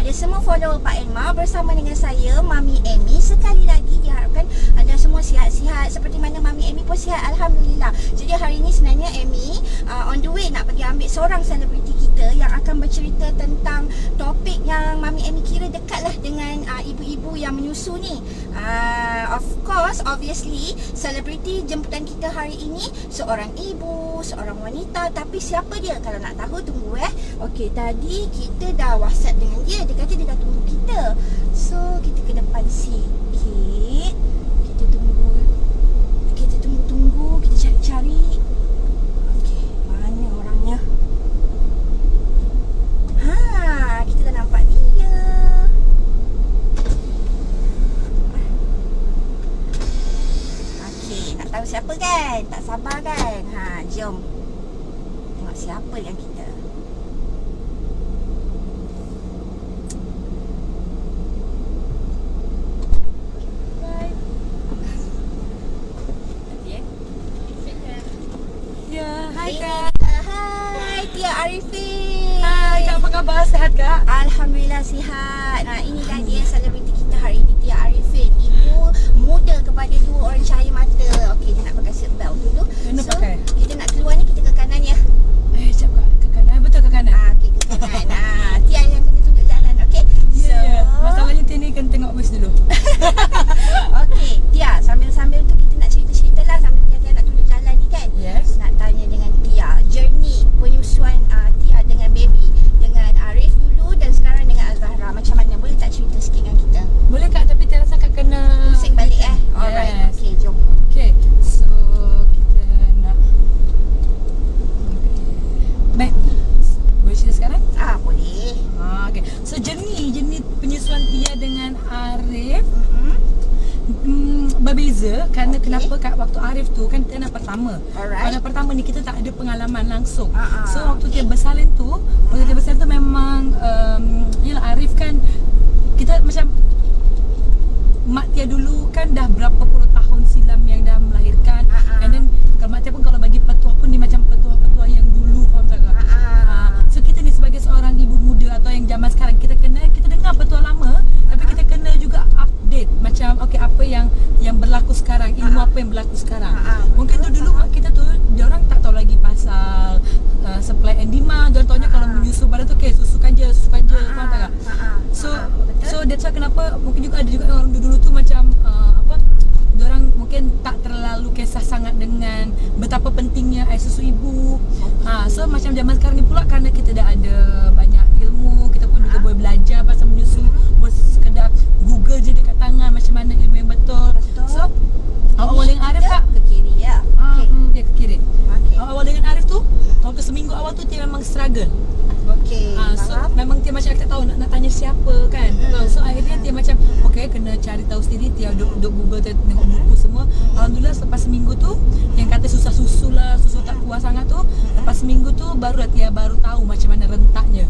kepada semua follower Pak Elmar bersama dengan saya, Mami Amy. Sekali lagi diharapkan anda semua sihat-sihat seperti mana Mami Amy pun sihat, Alhamdulillah. Jadi hari ini sebenarnya Amy on the way nak pergi ambil seorang selebriti kita yang akan bercerita tentang topik yang Mami Amy kira dekat lah dengan ibu-ibu yang menyusu ni. Of course, obviously, selebriti jemputan kita hari ini seorang ibu, seorang wanita. Tapi siapa dia? Kalau nak tahu, tunggu Okey, tadi kita dah WhatsApp dengan dia. Dia kata dia dah tunggu kita. So, kita ke depan sikit. Kita tunggu. Kita tunggu-tunggu. Kita cari-cari. Okey, mana orangnya? Kita dah nampak dia. Okey, nak tahu siapa kan? Tak sabar kan? Jom. Tengok siapa yang kita. Hai Kak. Hai Tia Arifin. Hai Kak, apa khabar? Sehat Kak? Alhamdulillah sihat. Ini kan dia selebriti kita hari ini, Tia Arifin. Ibu muda kepada dua orang cahaya mata. Okey, dia nak pakai seatbelt dulu. Kena pakai. Kita nak keluar ni, kita ke kanan ya. Sekejap Kak, ke kanan. Betul ke kanan? Okey, ke kanan. Tia yang kena tunjuk jalan, okey? Ya. Masalahnya Tia ni kena tengok bus dulu. Okey, Tia, sambil-sambil tu kita nak cerita-cerita lah sambil Tia nak tunjuk jalan ni kan. Yes. Nak tanya dengan Tia, journey penyusuan Tia dengan baby, dengan Arif dulu dan sekarang dengan Azahra. Macam mana? Boleh tak cerita sikit dengan kita? Boleh Kak, tapi Tia rasa Kak kena Pusing balik Alright, Yes. okey, jom. Okay, so kita nak baik. Boleh cerita sekarang? Boleh. Okay. So journey penyusuan Tia dengan Arif berbeza kerana kenapa Kak, waktu Arif tu kan Tia anak pertama. Alright. Anak pertama ni kita tak ada pengalaman langsung. So waktu okay. Tia bersalin tu, waktu Tia bersalin tu memang yelah Arif kan kita macam mak Tia dulu kan dah berapa puluh tahun silam yang dah melahirkan. And then mak Tia pun kalau bagi petua pun dia macam petua-petua yang dulu, faham tak Kak? So kita ni sebagai seorang ibu muda atau yang zaman sekarang, kita dengar petua lama, tapi kita kena juga update macam okey apa yang berlaku sekarang, ilmu apa yang berlaku sekarang. Mungkin tu dulu mak kita tu dia orang tak tahu lagi pasal supply and demand. Dia tahunya kalau menyusu badan tu okey susukan je, faham tak Kak? So that's why kenapa mungkin juga ada juga orang dulu tu macam diorang mungkin tak terlalu kisah sangat dengan betapa pentingnya air susu ibu. So macam zaman sekarang ni pula kerana kita dah ada banyak ilmu, kita pun juga boleh belajar pasal menyusu, boleh sekedar Google je dekat tangan macam mana ilmu yang betul. So awal dengan Arif Kak ke kiri ya. dia ke kiri. Okey. Awal dengan Arif tu waktu seminggu awal tu dia memang struggle. Okey. So memang Tia macam tak tahu nak tanya siapa kan. So akhirnya Tia macam okey kena cari tahu sendiri. Tia duduk Google, Tia tengok buku semua. Alhamdulillah selepas seminggu tu yang kata susah susu lah, susu tak kuat sangat tu, lepas seminggu tu baru Tia baru tahu macam mana rentaknya.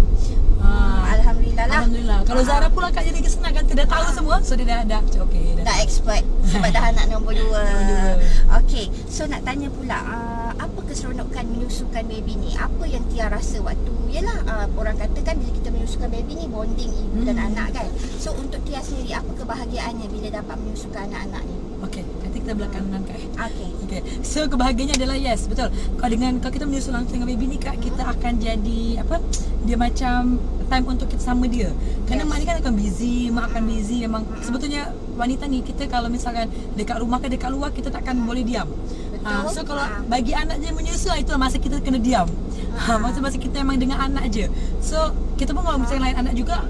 Alhamdulillah lah. Alhamdulillah. Kalau Zara pula Kak jadi kesenang kan, Tia dah tahu semua. So dia dah okey Dah expert sebab dah anak nombor 2. Okey, so nak tanya pula apa keseronokan menyusukan baby ni? Apa yang Tia rasa waktu orang kata kan bila kita menyusukan baby ni bonding ibu dan anak kan. So untuk Tia sendiri apa kebahagiaannya bila dapat menyusukan anak-anak ni? okey, nanti kita belah kanan Kak. Okey. So kebahagiaannya adalah yes, betul. Kalau kita menyusul langsung dengan baby ni Kak, kita akan jadi dia macam time untuk kita sama dia. Kerana mak ni kan akan busy, mak akan busy memang. Sebetulnya wanita ni kita kalau misalkan dekat rumah ke dekat luar kita takkan boleh diam. So kalau bagi anak je menyusul, itulah masa kita kena diam. Masa kita memang dengan anak je. So kita pun kalau misalkan lain anak juga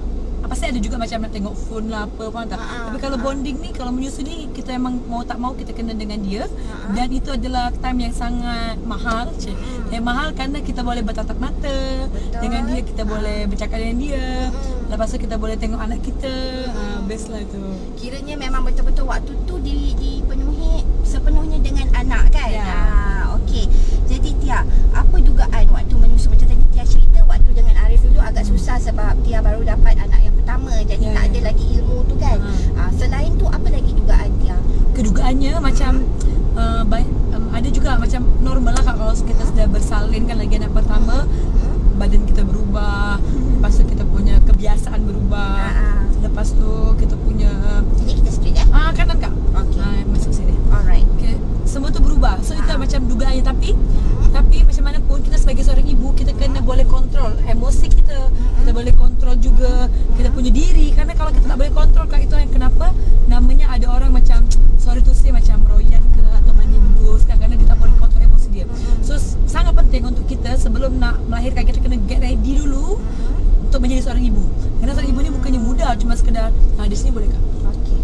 pasti ada juga macam nak tengok phone lah apa, faham tak? Tapi kalau bonding ni, kalau menyusu ni, kita memang mau tak mau kita kena dengan dia. Dan itu adalah time yang sangat mahal. Yang mahal kerana kita boleh bertatap mata dengan dia, kita boleh bercakap dengan dia. Lepas tu kita boleh tengok anak kita. Best lah tu. Kiranya memang betul-betul waktu tu dipenuhi sepenuhnya dengan anak kan? Okey. Jadi Tia, apa dugaan waktu menyusu? Macam tadi Tia cerita waktu dengan Arif dulu agak susah sebab Tia baru dapat anak yang pertama. Jadi tak ada lagi ilmu tu kan. Selain tu apa lagi dugaan Tia? Kedugaannya macam ada juga macam normal lah kalau kita sudah bersalin kan lagi anak pertama, badan kita berubah. Lepas tu kita punya kebiasaan berubah. Lepas tu kita punya Jadi kita split kanan kak. Okay. Masuk sini. Alright. Okay. Semua tu berubah. So itu macam dugaannya, tapi macam mana pun kita sebagai seorang ibu, kita kena boleh kontrol emosi kita. Kita boleh kontrol juga kita punya diri. Karena kalau kita tak boleh kontrol, kak, itu yang kenapa namanya ada orang macam sorry to say macam royan ke atau mandi blues kan, karena dia tak boleh kontrol emosi dia. So sangat penting untuk kita sebelum nak melahirkan, kita kena get ready dulu untuk menjadi seorang ibu. Karena seorang ibu ni bukannya mudah cuma sekedar di sini boleh kak? Okey.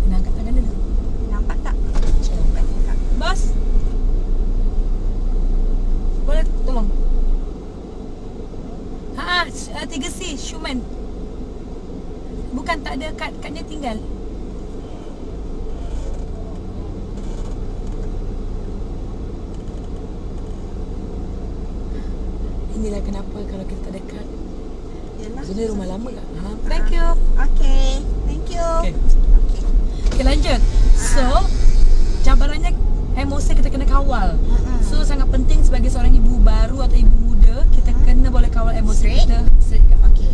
Kena angkat tangan dulu. Nampak tak? Nampak tak? Bas. Boleh tolong. 3C Shuman. Bukan, tak ada kadnya tinggal. Inilah kenapa kalau kita tak dekat. Yalah. Jadi rumah lama kak. Thank you. Okay. Thank you. Okay. Okay. Okay, lanjut. So, cabarannya emosi kita kena kawal. So, sangat penting sebagai seorang ibu baru atau ibu muda, kita kena boleh kawal emosi kita. Straight kak. Okay.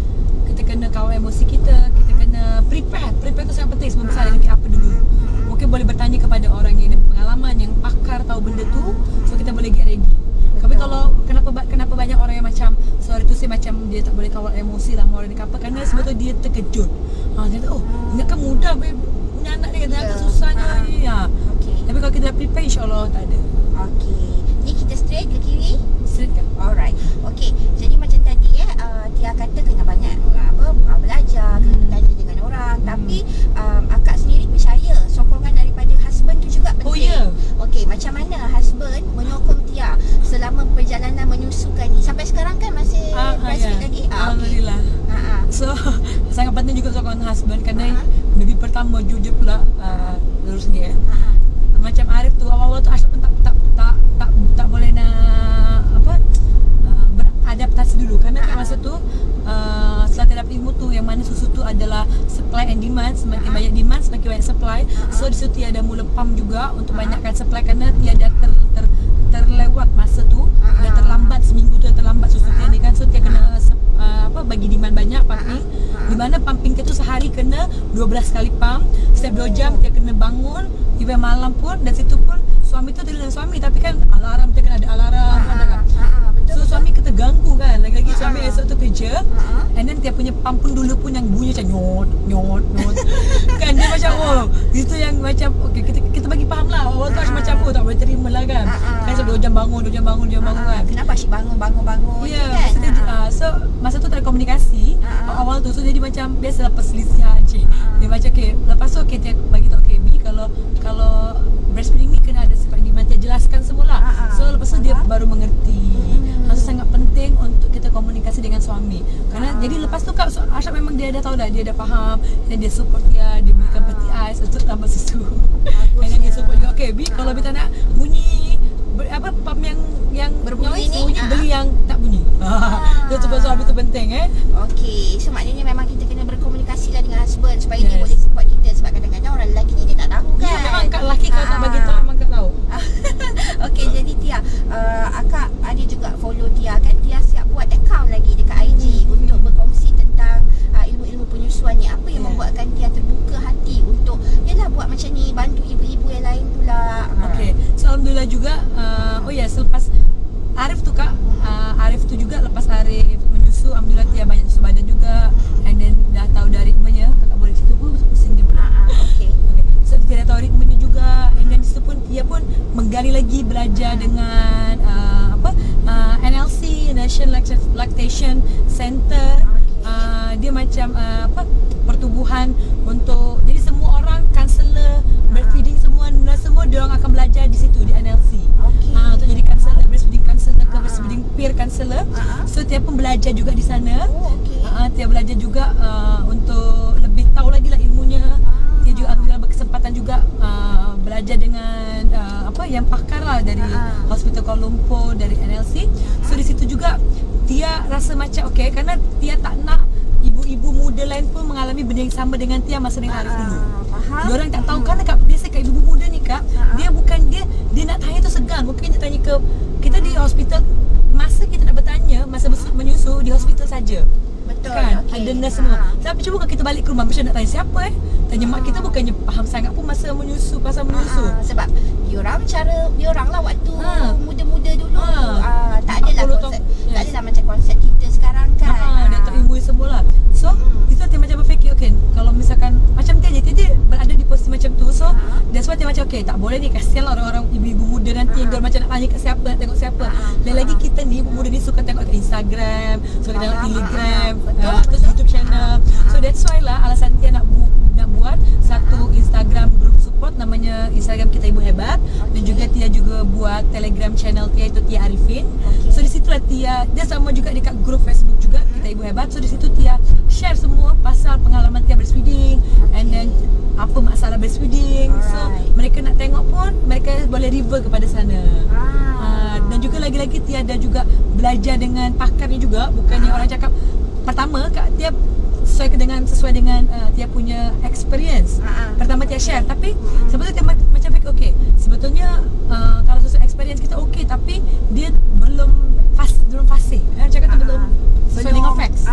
Kita kena kawal emosi kita. Kita kena prepare. Prepare tu sangat penting sebelum besar nak apa dulu. Mungkin boleh bertanya kepada orang yang ada pengalaman, yang pakar tahu benda tu. So, kita boleh get ready. Tapi kalau kenapa banyak orang yang macam sorry tu say macam dia tak boleh kawal emosi lah orang ni apa, kerana sebetulnya dia terkejut. Dia kata ingatkan mudah punya anak ni, kata susahnya ni. Okay. Tapi kalau kita dah prepare, insya-Allah tak ada. Okay. Ni kita straight ke kiri? Straight kan? Alright. Okay. Jadi macam tadi Tia kata kena banyak belajar, kena bertanya dengan orang. Tapi akak sendiri percaya sokongan daripada husband tu juga penting. Oh ya. Okay, macam mana husband menyokong Tia selama perjalanan menyusukan ni? Sampai sekarang kan masih breastfeed lagi? Alhamdulillah. Okay. So sangat penting juga sokongan husband, kerana baby pertama jujur pula lurus dia. Macam Arif tu awal-awal tu Ashraf pun tak boleh nak beradaptasi dulu, kerana kat masa tu setelah dia dapat ilmu tu yang mana susu tu adalah supply and demand, semakin banyak demand semakin banyak supply. So di situ dia ada mula pump juga untuk banyakkan supply, kerana dia dah terlewat masa tu, dah terlambat seminggu tu, dah terlambat susu dia ni kan. So dia kena bagi demand banyak pumping, di mana pumping dia tu sehari kena 12 kali pump, setiap 2 jam dia kena bangun, even malam pun. Dan situ pun suami tu dengan suami, tapi kan alarm dia kena ada alarm kan. So suami kita ganggu kan, lagi-lagi suami esok tu kerja, and then dia punya pump pun dulu pun yang bunyi macam nyot kan, dia macam itu yang macam okay, kita bagi faham lah awal tu macam tak boleh terima lah kan. Kan sebab 2 jam bangun kan. Kenapa asyik bangun Ya, kan? so masa tu tak ada komunikasi awal tu, so jadi macam biasalah perselisihan cik. Dia macam okay, lepas tu okay, dia bagi tahu okay, B kalau breastfeeding ni kena ada sifat demand, dia jelaskan semula. So lepas tu dia baru mengerti. So sangat penting untuk kita komunikasi dengan suami. Kerana jadi lepas tu kak Ashraf memang dia dah tahu dah, dia dah faham, dan dia support dia berikan peti ais untuk tambah susu. Dan dia support juga okay, B kalau kita nak bunyi pump yang berbunyi noise, ni beli yang tak bunyi. Itu sebab suami tu penting Okey, so maknanya memang kita kena berkomunikasi lah dengan husband supaya dia boleh support kita. Sebab kadang-kadang orang lelaki ni dia tak tahu kan. Ya memang kat lelaki kalau tak bagi tahu memang tak tahu. Okey, jadi Tia, akak ada juga follow Tia kan. Tia siap buat account lagi dekat IG untuk berkongsi tentang ilmu-ilmu penyusuan ni. Apa yang membuatkan Tia terbuka hati untuk yalah buat macam ni, bantu ibu-ibu yang lain pula. Okey, so alhamdulillah juga selepas Arif tu kak, Arif tu juga lepas Arif menyusu, alhamdulillah Tia banyak susu badan juga, and then dah tahu dari ritmenya. Kakak boleh situ pun pusing dia pula. Okey. So Tia dah tahu ritmenya juga, and then situ pun Tia pun menggali lagi, belajar dengan NLC, National Lactation Center. Dia macam pertubuhan untuk, jadi semua orang kaunselor breastfeeding semua diorang akan belajar di situ di NLC. Untuk jadi kaunselor breastfeeding counselor ke breastfeeding peer counselor. So Tia pun belajar juga di sana. Tia belajar juga untuk lebih tahu lagi lah ilmunya. Tia juga alhamdulillah berkesempatan juga belajar dengan yang pakar lah dari Hospital Kuala Lumpur, dari NLC. So di situ juga Tia rasa macam okay, kerana Tia tak nak ibu-ibu muda lain pun mengalami benda yang sama dengan Tia masa dengan Arif dulu. Diorang tak tahu, kerana biasa kat ibu-ibu muda ni kak, dia bukan dia nak tanya tu segan. Mungkin dia tanya ke kita di hospital, masa kita nak bertanya masa menyusu di hospital saja. kan. okey. Ada nurse semua. Ha. Tapi cuba kalau kita balik ke rumah, macam nak tanya siapa tanya mak kita bukannya faham sangat pun masa menyusu, pasal menyusu. Sebab diorang cara diorang lah waktu Ha. muda-muda dulu. Tak 40 adalah konsep. tahun. Tak Yes. adalah macam konsep kita sekarang kan. Dia tak ilmu semua lah. So kita macam berfikir, okay, kalau misalkan macam dia berada di posisi macam tu. So that's why dia macam, okay, tak boleh ni, kasihan lah orang-orang ibu-ibu muda nanti yang macam nak tanya kat siapa, nak tengok siapa. Dan lagi kita ni ibu muda ni suka tengok kat Instagram, suka tengok Telegram, terus YouTube channel. So that's why lah alasan Tia nak buat satu Instagram group support namanya Instagram Kita Ibu Hebat. Dan juga Tia juga buat Telegram channel Tia, itu Tia Arifin. So di situ lah dia sama juga dekat grup Facebook juga Kita Ibu Hebat. So di situ Tia share semua pasal pengalaman Tia breastfeeding, and then apa masalah breastfeeding. So mereka nak tengok pun mereka boleh refer kepada sana. Dan juga lagi-lagi Tia ada juga belajar dengan pakarnya juga. Bukannya orang cakap pertama Kak Tia sesuai dengan Tia punya experience. Pertama Tia share, tapi sebetulnya Tia macam fikir, okay, sebetulnya kalau sesuai experience kita okay, tapi dia belum fasih. Cakap tu belum sesuai dengan facts.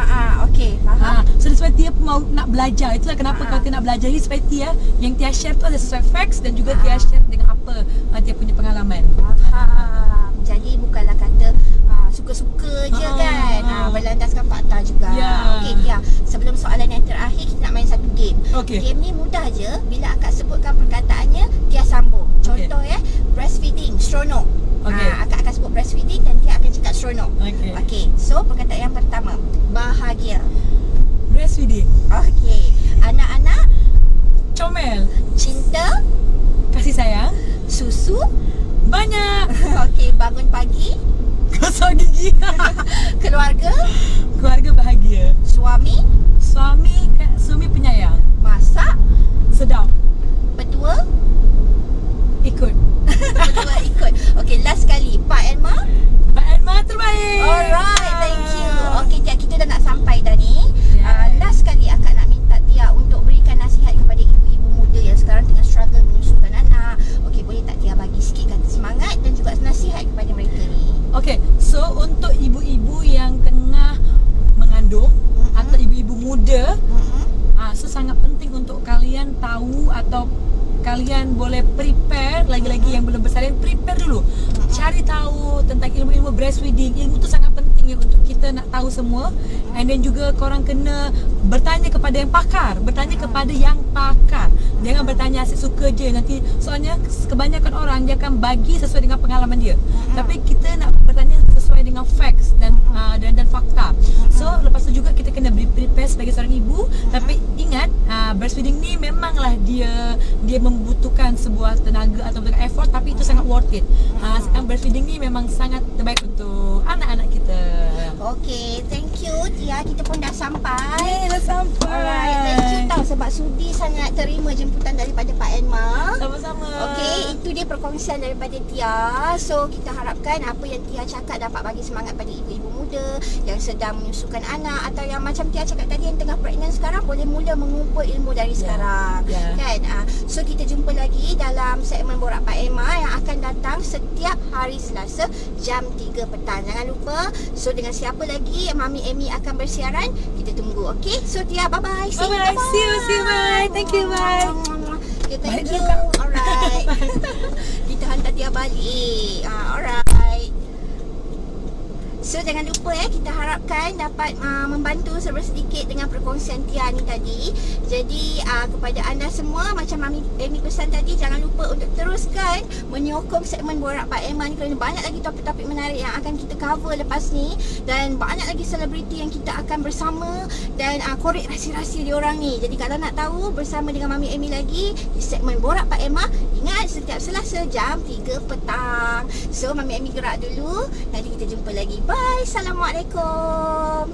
Okey, faham. So that's why Tia mau nak belajar. Itulah kenapa kalau Tia nak belajar ni, supaya Tia yang Tia share tu ada sesuai facts, dan juga Tia share dengan apa Tia punya pengalaman. Faham. Jadi bukanlah kata suka-suka je kan. Berlandaskan fakta juga. Okey Tia, sebelum soalan yang terakhir, kita nak main satu game. Game ni mudah je. Bila akak sebutkan perkataannya, Tia sambung. Contoh breastfeeding, seronok. Akak akan sebut breastfeeding dan Tia akan cakap seronok. Okey, so perkataan yang pertama, bahagia. Breastfeeding. Okey, anak-anak. Comel. Cinta. Kasih sayang. Susu. Banyak. Okey, bangun pagi. Gosok gigi. Keluarga. Keluarga bahagia. Suami. Suami penyayang. Masak. Sedap. Berdua. Ikut. Berdua ikut. Okey, last kali, Pak and Ma. Pak and Ma terbaik. Alright, thank you. Okey Tia, kita dah nak sampai dah ni. Last kali akak nak minta Tia untuk berikan nasihat kepada ibu-ibu muda yang sekarang tengah struggle menyusukan anak. Okey, boleh tak Tia bagi sikit kata semangat dan juga nasihat kepada mereka ni? Okey, so untuk ibu-ibu yang tengah mengandung atau ibu-ibu muda, so sangat penting untuk kalian tahu, atau kalian boleh prepare, lagi-lagi yang belum bersalin, prepare dulu. Cari tahu tentang ilmu-ilmu breastfeeding. Ilmu tu sangat penting untuk kita nak tahu semua. And then juga korang kena bertanya kepada yang pakar. Bertanya kepada yang pakar. Jangan bertanya asyik suka je nanti. Soalnya kebanyakan orang dia akan bagi sesuai dengan pengalaman dia. Tapi kita nak bertanya sesuai dengan facts dan fakta. So lepas tu juga kita kena prepare sebagai seorang ibu. Tapi ingat, breastfeeding ni memanglah dia membutuhkan sebuah tenaga atau membutuhkan effort, tapi itu sangat worth it. Sekarang breastfeeding ni memang sangat terbaik untuk anak-anak kita. Okey, thank you Tia, kita pun dah sampai. Dah sampai. Alright, thank you tau sebab sudi sangat terima jemputan daripada Pak and Ma. Sama-sama. Okey, itu dia perkongsian daripada Tia. So kita harapkan apa yang Tia cakap dapat bagi semangat pada ibu-ibu muda yang sedang menyusukan anak, atau yang macam Tia cakap tadi yang tengah pregnant sekarang, boleh mula mengumpul ilmu dari sekarang. Kan? So kita jumpa lagi dalam segmen Borak Pak and Ma yang akan datang setiap hari Selasa jam 3 petang. Jangan lupa. So dengan siapa lagi Mami Amy akan bersiaran, kita tunggu. Okey, so Tia, bye-bye. See you, bye. Thank you, bye. Okay, thank Bye you. juga. Alright. Kita hantar Tia balik. Alright. So jangan lupa kita harapkan dapat membantu sedikit dengan perkongsian Tia ni tadi. Jadi kepada anda semua, macam Mami Amy pesan tadi, jangan lupa untuk teruskan menyokong segmen Borak Pak and Ma ni, kerana banyak lagi topik-topik menarik yang akan kita cover lepas ni, dan banyak lagi selebriti yang kita akan bersama dan korek rahsia-rahsia diorang ni. Jadi kalau nak tahu bersama dengan Mami Amy lagi di segmen Borak Pak and Ma, ingat setiap Selasa jam 3 petang. So Mami Amy gerak dulu, nanti kita jumpa lagi. Bye. Assalamualaikum.